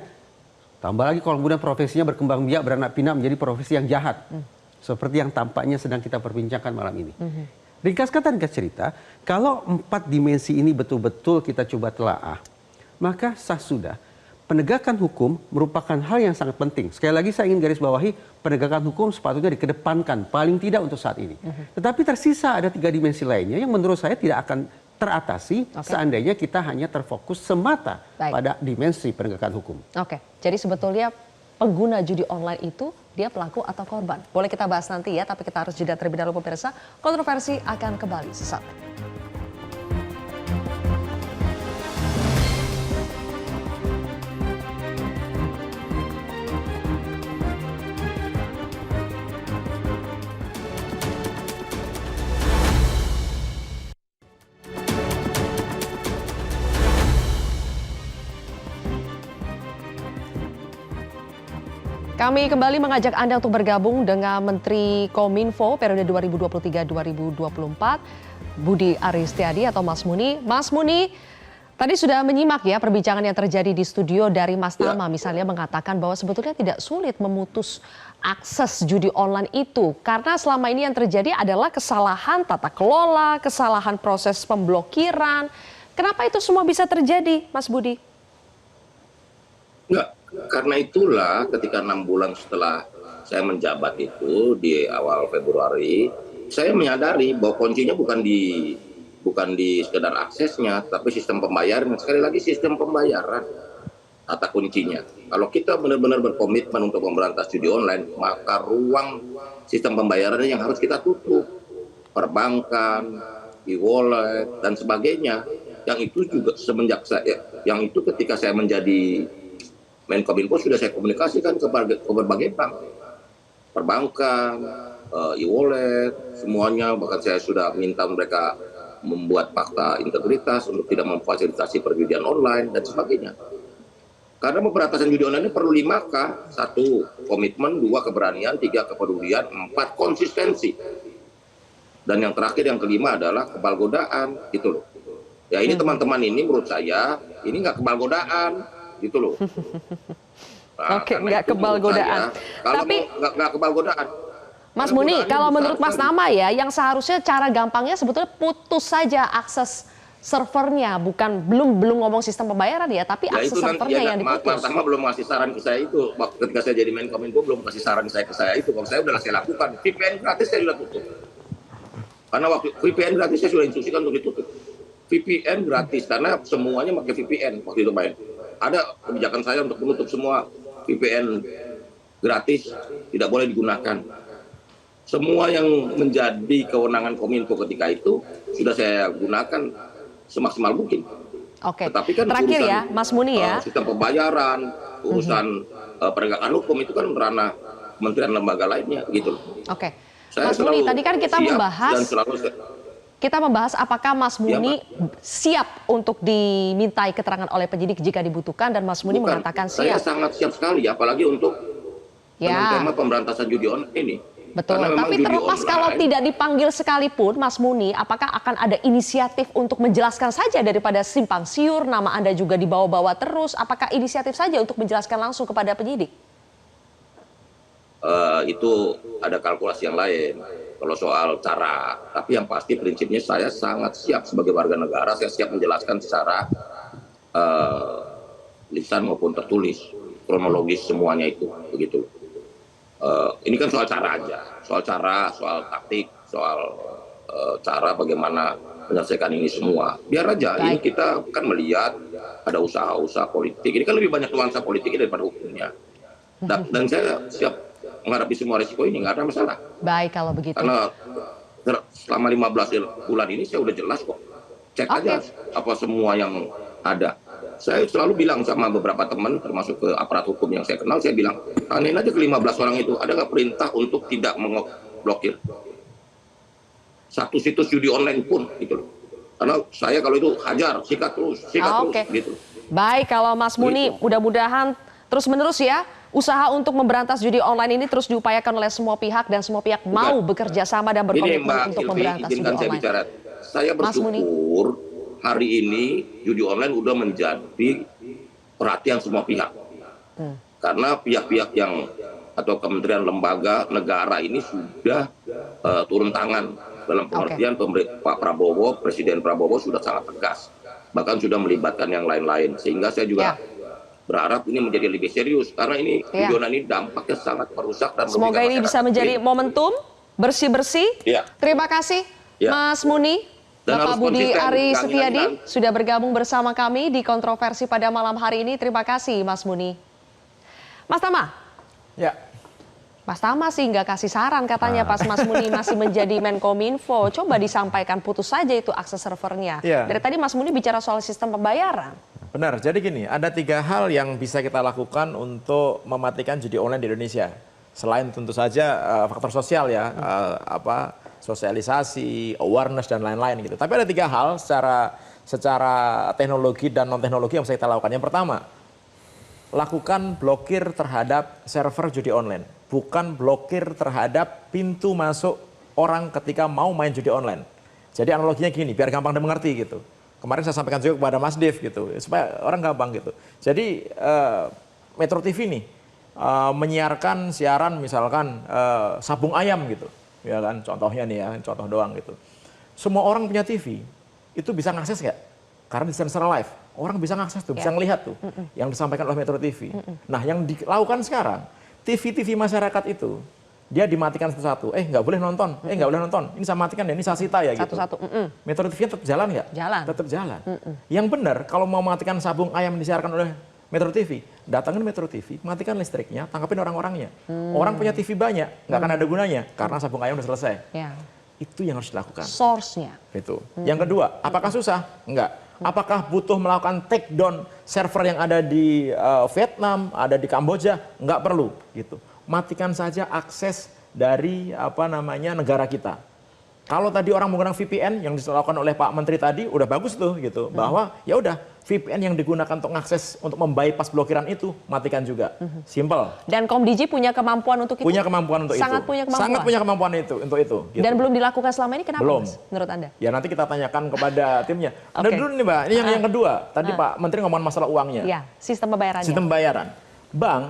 tambah lagi kalau kemudian profesinya berkembang biak, beranak pinak menjadi profesi yang jahat. Seperti yang tampaknya sedang kita perbincangkan malam ini. Ringkas kata, ringkas cerita, kalau 4 dimensi ini betul-betul kita coba telaah, maka sah sudah penegakan hukum merupakan hal yang sangat penting. Sekali lagi saya ingin garis bawahi, penegakan hukum sepatutnya dikedepankan, paling tidak untuk saat ini. Tetapi tersisa ada 3 dimensi lainnya yang menurut saya tidak akan teratasi seandainya kita hanya terfokus semata pada dimensi penegakan hukum. Oke, jadi sebetulnya pengguna judi online itu dia pelaku atau korban? Boleh kita bahas nanti ya, tapi kita harus jeda terlebih dahulu pemirsa. Kontroversi akan kembali sesaat lagi. Kami kembali mengajak Anda untuk bergabung dengan Menteri Kominfo periode 2023-2024, Budi Aristiadi atau Mas Muni. Mas Muni, tadi sudah menyimak ya perbincangan yang terjadi di studio dari Mas Tama, misalnya mengatakan bahwa sebetulnya tidak sulit memutus akses judi online itu, karena selama ini yang terjadi adalah kesalahan tata kelola, kesalahan proses pemblokiran. Kenapa itu semua bisa terjadi, Mas Budi? Enggak, karena itulah ketika 6 bulan setelah saya menjabat itu di awal Februari, saya menyadari bahwa kuncinya bukan di sekedar aksesnya, tapi sistem pembayaran. Sekali lagi sistem pembayaran kata kuncinya. Kalau kita benar-benar berkomitmen untuk memberantas judi online, maka ruang sistem pembayarannya yang harus kita tutup, perbankan, e-wallet dan sebagainya. Yang itu juga semenjak yang itu ketika saya menjadi Menkominfo sudah saya komunikasikan ke berbagai bank, perbankan, e-wallet, semuanya. Bahkan saya sudah minta mereka membuat fakta integritas untuk tidak memfasilitasi perjudian online dan sebagainya. Karena pemberantasan judi online ini perlu 5K. 1, komitmen, 2, keberanian, 3, kepedulian, 4, konsistensi. Dan yang terakhir, yang kelima adalah kebal godaan, gitu loh. Ya ini teman-teman ini menurut saya, ini nggak kebal godaan, gitu loh. Nah, Oke, nggak kebal godaan. Tapi nggak kebal godaan. Mas Muni, kalau menurut Mas Tama ya, yang seharusnya cara gampangnya sebetulnya putus saja akses servernya, bukan belum ngomong sistem pembayaran ya, tapi akses servernya yang diputus. Mas Tama belum ngasih saran ke saya itu. Ketika saya jadi Menkominfo belum kasih saran ke saya itu. Kalau saya udah saya lakukan. VPN gratis saya sudah tutup. Karena waktu VPN gratis saya sudah instruksikan untuk ditutup. VPN gratis karena semuanya pakai VPN waktu itu main. Ada kebijakan saya untuk menutup semua VPN gratis, tidak boleh digunakan. Semua yang menjadi kewenangan Kominfo ketika itu sudah saya gunakan semaksimal mungkin. Oke. Tetapi kan terakhir urusan, ya, Mas Muni ya. Sistem pembayaran, urusan penegakan hukum itu kan ranah kementerian lembaga lainnya gitu. Oke. Mas Muni, tadi kan kita membahas apakah Mas Muni siap untuk dimintai keterangan oleh penyidik jika dibutuhkan, dan Mas Muni mengatakan siap. Saya sangat siap sekali, apalagi untuk tema pemberantasan judi online ini. Betul, Karena memang tapi judi terlepas kalau online- tidak dipanggil sekalipun, Mas Muni, apakah akan ada inisiatif untuk menjelaskan saja daripada simpang siur, nama Anda juga dibawa-bawa terus, apakah inisiatif saja untuk menjelaskan langsung kepada penyidik? Itu ada kalkulasi yang lain kalau soal cara. Tapi yang pasti prinsipnya saya sangat siap sebagai warga negara, saya siap menjelaskan secara lisan maupun tertulis, kronologis semuanya itu, begitu. Ini kan soal cara aja, soal cara, soal taktik, soal cara bagaimana menyelesaikan ini semua. Biar aja, ini kita kan melihat ada usaha-usaha politik. Ini kan lebih banyak nuansa politiknya daripada hukumnya. Dan saya siap menghadapi semua risiko ini, nggak ada masalah. Baik kalau begitu. Karena selama 15 bulan ini saya udah jelas kok. Cek aja apa semua yang ada. Saya selalu bilang sama beberapa teman, termasuk ke aparat hukum yang saya kenal, saya bilang, tanyain aja ke 15 orang itu, ada nggak perintah untuk tidak memblokir satu situs judi online pun, gitu loh. Karena saya kalau itu hajar, sikat terus, gitu. Baik, kalau Mas Muni, mudah-mudahan terus-menerus ya, usaha untuk memberantas judi online ini terus diupayakan oleh semua pihak dan semua pihak mau bekerja sama dan berkomitmen untuk memberantas judi saya online. bicara. Saya bersyukur hari ini judi online udah menjadi perhatian semua pihak. Karena pihak-pihak yang atau kementerian lembaga negara ini sudah turun tangan dalam pengertian Pak Prabowo, Presiden Prabowo sudah sangat tegas. Bahkan sudah melibatkan yang lain-lain. Sehingga saya juga berharap ini menjadi lebih serius karena ini judi online ini dampaknya sangat merusak dan semoga ini bisa menjadi momentum bersih-bersih. Terima kasih Mas Muni. Dan Bapak Budi Ari Setiadi kan? sudah bergabung bersama kami di kontroversi pada malam hari ini. Terima kasih Mas Muni. Mas Tama. Ya. Mas Tama sih nggak kasih saran katanya pas Mas Muni masih menjadi Menkominfo. Coba disampaikan putus saja itu akses servernya. Dari tadi Mas Muni bicara soal sistem pembayaran. Benar, jadi gini, ada 3 hal yang bisa kita lakukan untuk mematikan judi online di Indonesia. Selain tentu saja faktor sosial ya, sosialisasi, awareness dan lain-lain gitu. Tapi ada 3 hal secara teknologi dan non teknologi yang bisa kita lakukan. Yang pertama, lakukan blokir terhadap server judi online, bukan blokir terhadap pintu masuk orang ketika mau main judi online. Jadi analoginya gini, biar gampang dimengerti gitu. Kemarin saya sampaikan juga kepada Mas Dev gitu, supaya orang gampang gitu. Jadi Metro TV nih menyiarkan siaran misalkan sabung ayam gitu. Ya kan, contohnya nih ya, contoh doang gitu. Semua orang punya TV, itu bisa ngakses nggak? Karena di sensor live, orang bisa ngakses tuh, bisa ngelihat tuh yang disampaikan oleh Metro TV. Nah, yang dilakukan sekarang, TV-TV masyarakat itu, dia dimatikan satu-satu. Nggak boleh nonton, nggak boleh nonton. Ini saya matikan ya, ini saya sita ya gitu. Satu-satu. Metro TV tetap jalan nggak? Jalan. Tetap jalan. Yang benar, kalau mau matikan sabung ayam disiarkan oleh Metro TV, datangin Metro TV, matikan listriknya, tangkapin orang-orangnya. Orang punya TV banyak, nggak akan ada gunanya karena sabung ayam udah selesai. Itu yang harus dilakukan. Source-nya. Itu. Yang kedua, apakah susah? Enggak. Apakah butuh melakukan take down server yang ada di Vietnam, ada di Kamboja? Enggak perlu. Gitu. Matikan saja akses dari negara kita. Kalau tadi orang menggunakan VPN yang dilakukan oleh Pak Menteri tadi udah bagus tuh gitu, bahwa ya udah VPN yang digunakan untuk akses untuk membypass blokiran itu matikan juga. Simple. Dan Komdiji punya kemampuan untuk itu? Punya kemampuan untuk Sangat itu. punya kemampuan. Sangat punya kemampuan untuk itu. Gitu. Dan belum dilakukan selama ini kenapa Belum. Mas, menurut Anda? Ya nanti kita tanyakan kepada timnya. Ada dulu nih Mbak, ini yang kedua. Tadi Pak Menteri ngomongin masalah uangnya. Ya, sistem pembayarannya. Sistem pembayaran. Bank,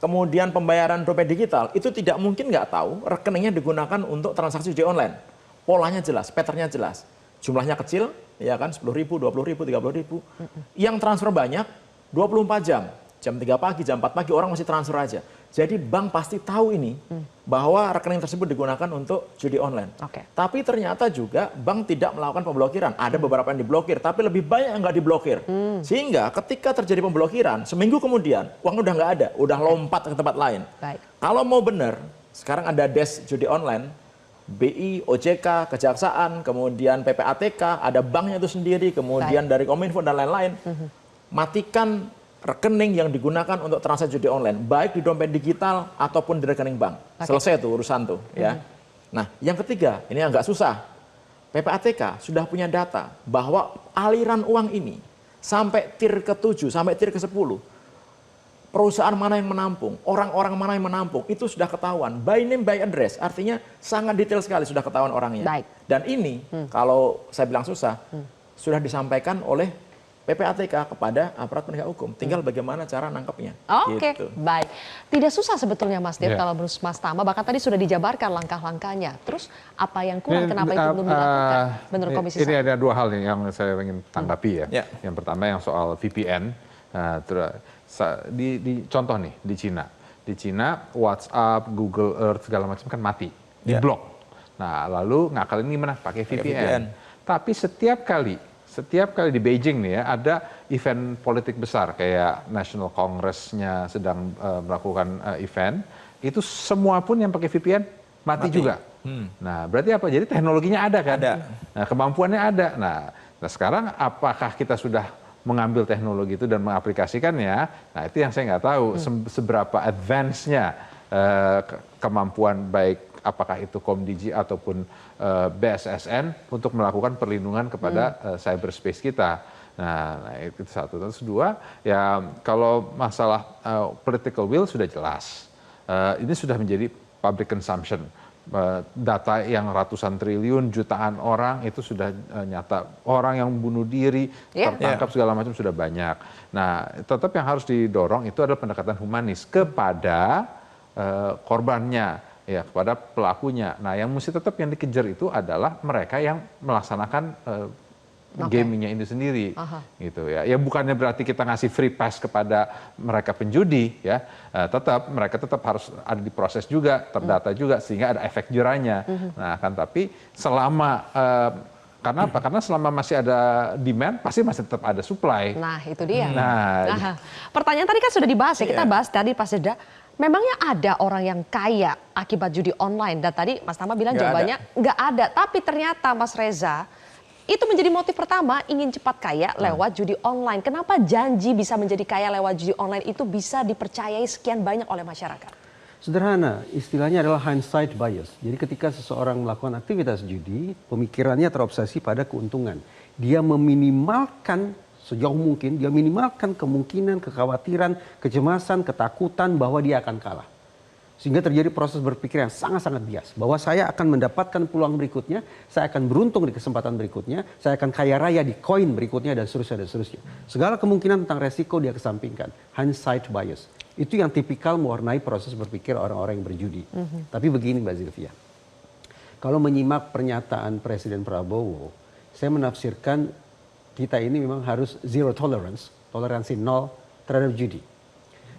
kemudian pembayaran dompet digital, itu tidak mungkin nggak tahu rekeningnya digunakan untuk transaksi judi online. Polanya jelas, patternnya jelas. Jumlahnya kecil, ya kan 10.000, 20.000, 30.000. Yang transfer banyak, 24 jam. Jam 3 pagi, jam 4 pagi orang masih transfer aja. Jadi bank pasti tahu ini bahwa rekening tersebut digunakan untuk judi online. Tapi ternyata juga bank tidak melakukan pemblokiran. Ada beberapa yang diblokir, tapi lebih banyak yang nggak diblokir. Sehingga ketika terjadi pemblokiran, seminggu kemudian uang udah nggak ada, udah lompat ke tempat lain. Kalau mau benar, sekarang ada desk judi online, BI, OJK, Kejaksaan, kemudian PPATK, ada banknya itu sendiri, kemudian dari Kominfo dan lain-lain. Matikan rekening yang digunakan untuk transaksi judi online, baik di dompet digital ataupun di rekening bank. Selesai tuh urusan tuh ya. Nah, yang ketiga, ini agak susah. PPATK sudah punya data bahwa aliran uang ini sampai tier ke-7, sampai tier ke-10, perusahaan mana yang menampung, orang-orang mana yang menampung, itu sudah ketahuan. By name, by address, artinya sangat detail sekali sudah ketahuan orangnya. Baik. Dan ini, kalau saya bilang susah, sudah disampaikan oleh PPATK kepada aparat penegak hukum. Tinggal bagaimana cara nangkepnya. Oke, Gitu. baik. Tidak susah sebetulnya Mas Dev Ya. kalau menurut Mas Tama, bahkan tadi sudah dijabarkan langkah-langkahnya. Terus apa yang kurang, kenapa itu belum dilakukan menurut Komisi Ini 1? ada dua hal nih yang saya ingin tanggapi ya. Ya. Yang pertama yang soal VPN. Nah, di contoh nih di Cina. Di Cina WhatsApp, Google Earth segala macam kan mati, Ya. diblok. Nah, lalu ngakalin gimana? Pakai VPN. Tapi setiap kali di Beijing nih ya, ada event politik besar kayak National Congress-nya sedang melakukan event, itu semua pun yang pakai VPN mati juga. Nah, berarti apa? Jadi teknologinya ada kan? Ada. Nah, kemampuannya ada. Nah, sekarang apakah kita sudah mengambil teknologi itu dan mengaplikasikannya? Nah, itu yang saya nggak tahu seberapa advance-nya kemampuan baik apakah itu Komdigi ataupun BSSN untuk melakukan perlindungan kepada cyberspace kita. Nah, itu satu. Terus dua, ya kalau masalah political will sudah jelas. Ini sudah menjadi public consumption. Data yang ratusan triliun, jutaan orang itu sudah nyata. Orang yang bunuh diri, tertangkap segala macam sudah banyak. Nah, tetap yang harus didorong itu adalah pendekatan humanis kepada korbannya. Ya, kepada pelakunya. Nah, yang mesti tetap yang dikejar itu adalah mereka yang melaksanakan gamingnya ini sendiri, gitu ya. Ya bukannya berarti kita ngasih free pass kepada mereka penjudi, ya. Tetap mereka tetap harus ada diproses juga, terdata juga, sehingga ada efek jerahnya. Nah, kan tapi selama karena apa? Karena selama masih ada demand, pasti masih tetap ada supply. Nah, itu dia. Nah, Pertanyaan tadi kan sudah dibahas ya, kita bahas tadi pas jeda. Memangnya ada orang yang kaya akibat judi online? Dan tadi Mas Tama bilang jawabannya nggak ada. Tapi ternyata Mas Reza, itu menjadi motif pertama ingin cepat kaya lewat judi online. Kenapa janji bisa menjadi kaya lewat judi online itu bisa dipercayai sekian banyak oleh masyarakat? Sederhana, istilahnya adalah hindsight bias. Jadi ketika seseorang melakukan aktivitas judi, pemikirannya terobsesi pada keuntungan. Dia meminimalkan sejauh mungkin, dia minimalkan kemungkinan, kekhawatiran, kecemasan, ketakutan bahwa dia akan kalah. Sehingga terjadi proses berpikir yang sangat-sangat bias. Bahwa saya akan mendapatkan peluang berikutnya, saya akan beruntung di kesempatan berikutnya, saya akan kaya raya di koin berikutnya, dan seterusnya, dan seterusnya. Segala kemungkinan tentang resiko dia kesampingkan. Hindsight bias. Itu yang tipikal mewarnai proses berpikir orang-orang yang berjudi. Tapi begini Mbak Zilvia, kalau menyimak pernyataan Presiden Prabowo, saya menafsirkan kita ini memang harus zero tolerance, toleransi nol terhadap judi.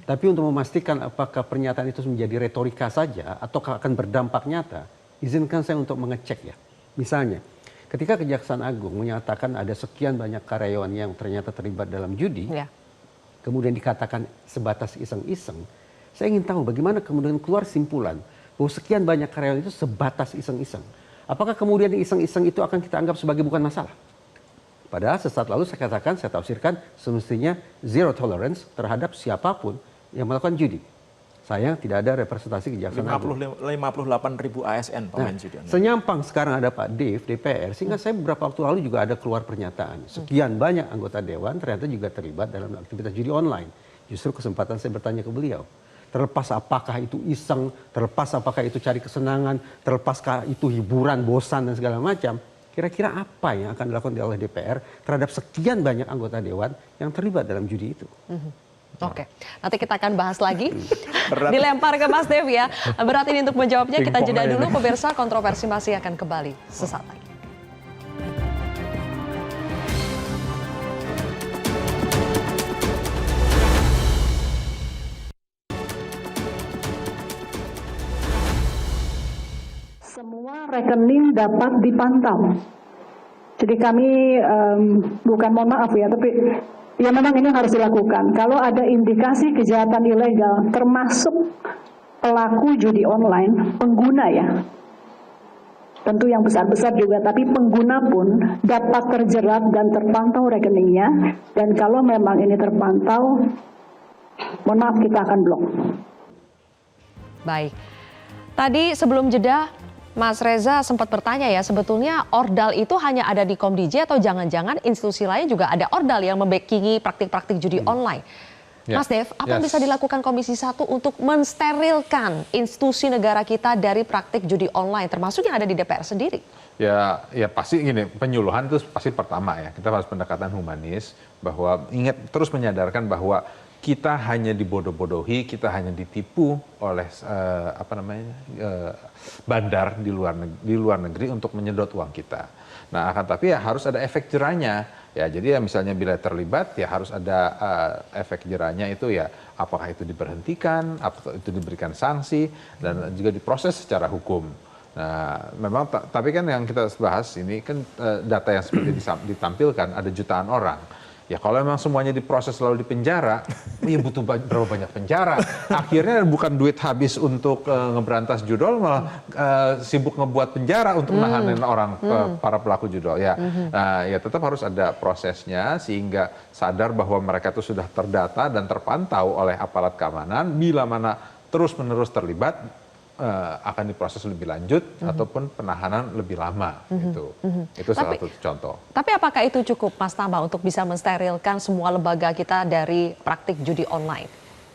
Tapi untuk memastikan apakah pernyataan itu menjadi retorika saja atau akan berdampak nyata, izinkan saya untuk mengecek ya. Misalnya, ketika Kejaksaan Agung menyatakan ada sekian banyak karyawan yang ternyata terlibat dalam judi, kemudian dikatakan sebatas iseng-iseng, saya ingin tahu bagaimana kemudian keluar simpulan bahwa sekian banyak karyawan itu sebatas iseng-iseng. Apakah kemudian iseng-iseng itu akan kita anggap sebagai bukan masalah? Padahal sesaat lalu saya katakan, saya tafsirkan semestinya zero tolerance terhadap siapapun yang melakukan judi. Sayang tidak ada representasi Kejaksaan Agung. 58.000 ASN pemain judi. Senyampang sekarang ada Pak Dev, DPR, sehingga saya beberapa waktu lalu juga ada keluar pernyataan. Sekian banyak anggota Dewan ternyata juga terlibat dalam aktivitas judi online. Justru kesempatan saya bertanya ke beliau. Terlepas apakah itu iseng, terlepas apakah itu cari kesenangan, terlepaskah itu hiburan, bosan, dan segala macam. Kira-kira apa yang akan dilakukan oleh DPR terhadap sekian banyak anggota Dewan yang terlibat dalam judi itu? Oke, nanti kita akan bahas lagi. Dilempar ke Mas Dev ya. Berat ini untuk menjawabnya, kita jeda dulu. Pemirsa, kontroversi masih akan kembali sesaat lagi. Semua rekening dapat dipantau. Jadi kami bukan mohon maaf ya, tapi ya memang ini harus dilakukan. Kalau ada indikasi kejahatan ilegal, termasuk pelaku judi online, pengguna ya, tentu yang besar-besar juga, tapi pengguna pun dapat terjerat dan terpantau rekeningnya. Dan kalau memang ini terpantau, mohon maaf kita akan blok. Baik, tadi sebelum jeda Mas Reza sempat bertanya ya, sebetulnya ordal itu hanya ada di Komdigi atau jangan-jangan institusi lain juga ada ordal yang membackingi praktik-praktik judi online. Ya. Mas Dev, apa yang Yes. bisa dilakukan Komisi 1 untuk mensterilkan institusi negara kita dari praktik judi online, termasuk yang ada di DPR sendiri? Ya pasti gini, penyuluhan itu pasti pertama ya. Kita harus pendekatan humanis, bahwa ingat terus menyadarkan bahwa kita hanya dibodoh-bodohi, kita hanya ditipu oleh bandar di luar negeri untuk menyedot uang kita. Nah, akan tapi ya harus ada efek jerahnya. Ya, jadi ya misalnya bila terlibat ya harus ada efek jerahnya itu ya, apakah itu diberhentikan, apakah itu diberikan sanksi dan juga diproses secara hukum. Nah, memang tapi kan yang kita bahas ini kan data yang seperti ditampilkan ada jutaan orang. Ya kalau memang semuanya diproses lalu dipenjara, ya butuh berapa banyak penjara. Akhirnya bukan duit habis untuk ngeberantas judol, malah sibuk ngebuat penjara untuk nahanin orang para pelaku judol. Ya, nah, ya tetap harus ada prosesnya sehingga sadar bahwa mereka itu sudah terdata dan terpantau oleh aparat keamanan. Bila mana terus-menerus terlibat, akan diproses lebih lanjut ataupun penahanan lebih lama. Itu salah satu contoh. Tapi apakah itu cukup, Mas Tamba, untuk bisa mensterilkan semua lembaga kita dari praktik judi online?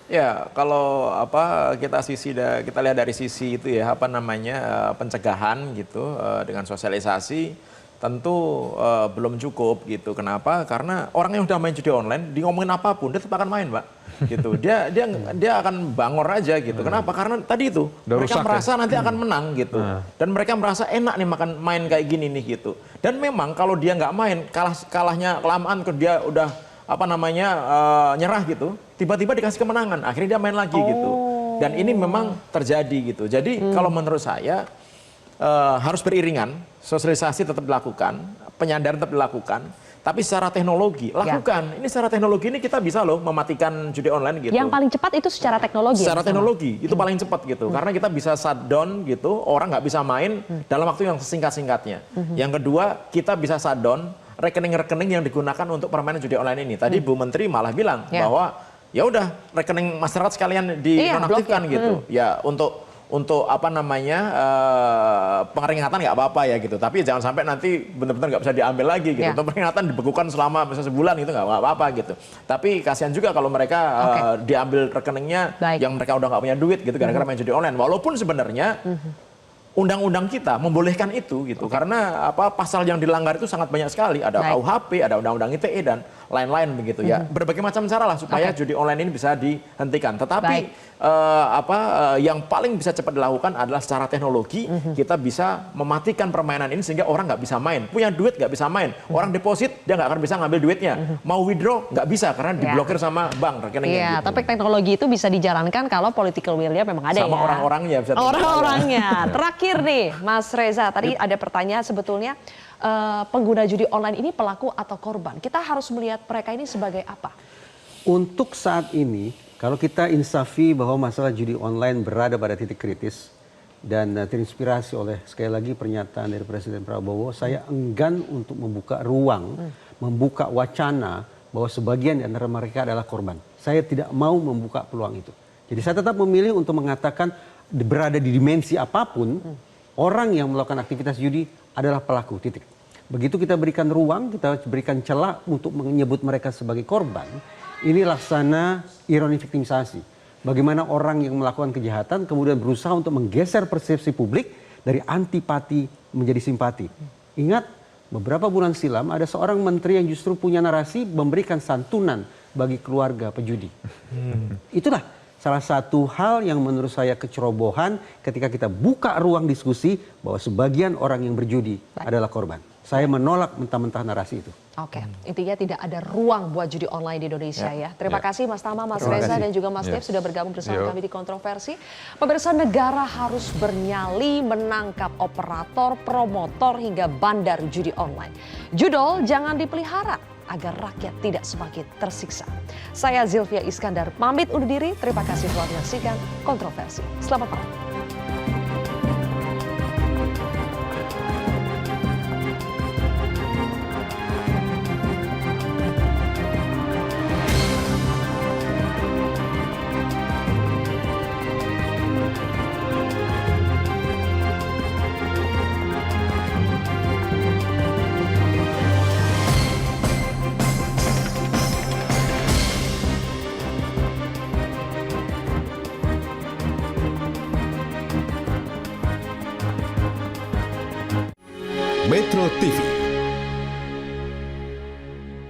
Ya, kalau kita lihat dari sisi itu ya, pencegahan gitu dengan sosialisasi tentu belum cukup gitu. Kenapa? Karena orang yang udah main judi online, di ngomongin apapun dia tetap akan main, Pak. Gitu. Dia akan bangor aja gitu. Kenapa? Karena tadi itu mereka merasa nanti akan menang gitu. Dan mereka merasa enak nih main kayak gini nih gitu. Dan memang kalau dia nggak main, kalahnya kelamaan, dia udah nyerah gitu, tiba-tiba dikasih kemenangan, akhirnya dia main lagi gitu. Dan ini memang terjadi gitu. Jadi kalau menurut saya harus beriringan, sosialisasi tetap dilakukan, penyadaran tetap dilakukan, tapi secara teknologi lakukan. Ini secara teknologi ini kita bisa loh mematikan judi online gitu. Yang paling cepat itu secara teknologi. Secara teknologi itu paling cepat gitu, karena kita bisa shutdown gitu, orang nggak bisa main dalam waktu yang singkat-singkatnya. Yang kedua, kita bisa shutdown rekening-rekening yang digunakan untuk permainan judi online ini. Tadi Bu Menteri malah bilang bahwa ya udah rekening masyarakat sekalian dinonaktifkan gitu. Ya untuk pengeringatan nggak apa-apa ya gitu, tapi jangan sampai nanti benar-benar nggak bisa diambil lagi gitu. Untuk peringatan dibekukan selama misalnya sebulan itu nggak apa-apa gitu. Tapi kasihan juga kalau mereka diambil rekeningnya yang mereka udah nggak punya duit gitu gara-gara main judi online. Walaupun sebenarnya undang-undang kita membolehkan itu gitu, karena pasal yang dilanggar itu sangat banyak sekali. Ada KUHP, ada undang-undang ITE dan lain-lain begitu ya. Berbagai macam cara lah supaya judi online ini bisa dihentikan. Tetapi yang paling bisa cepat dilakukan adalah secara teknologi kita bisa mematikan permainan ini sehingga orang nggak bisa main. Punya duit nggak bisa main. Orang deposit dia nggak akan bisa ngambil duitnya. Mau withdraw nggak bisa karena diblokir sama bank rekeningnya. Gitu. Tapi teknologi itu bisa dijalankan kalau political will-nya memang ada sama orang-orangnya. Orang-orangnya. Terakhir nih, Mas Reza, tadi ada pertanyaan sebetulnya pengguna judi online ini pelaku atau korban? Kita harus melihat mereka ini sebagai apa? Untuk saat ini, kalau kita insafi bahwa masalah judi online berada pada titik kritis dan terinspirasi oleh sekali lagi pernyataan dari Presiden Prabowo, saya enggan untuk membuka ruang, membuka wacana bahwa sebagian di antara mereka adalah korban. Saya tidak mau membuka peluang itu. Jadi saya tetap memilih untuk mengatakan berada di dimensi apapun, orang yang melakukan aktivitas judi adalah pelaku, titik. Begitu kita berikan ruang, kita berikan celah untuk menyebut mereka sebagai korban, ini laksana ironi viktimisasi. Bagaimana orang yang melakukan kejahatan kemudian berusaha untuk menggeser persepsi publik dari antipati menjadi simpati. Ingat, beberapa bulan silam ada seorang menteri yang justru punya narasi memberikan santunan bagi keluarga pejudi. Itulah salah satu hal yang menurut saya kecerobohan ketika kita buka ruang diskusi bahwa sebagian orang yang berjudi adalah korban. Saya menolak mentah-mentah narasi itu. Oke, intinya tidak ada ruang buat judi online di Indonesia ya. Terima kasih Mas Tama, Mas Reza dan juga Mas Dev sudah bergabung bersama kami di Kontroversi. Pemirsa, negara harus bernyali menangkap operator, promotor hingga bandar judi online. Judol jangan dipelihara agar rakyat tidak semakin tersiksa. Saya Zilvia Iskandar pamit undur diri. Terima kasih telah menyaksikan Kontroversi. Selamat malam. Metro TV.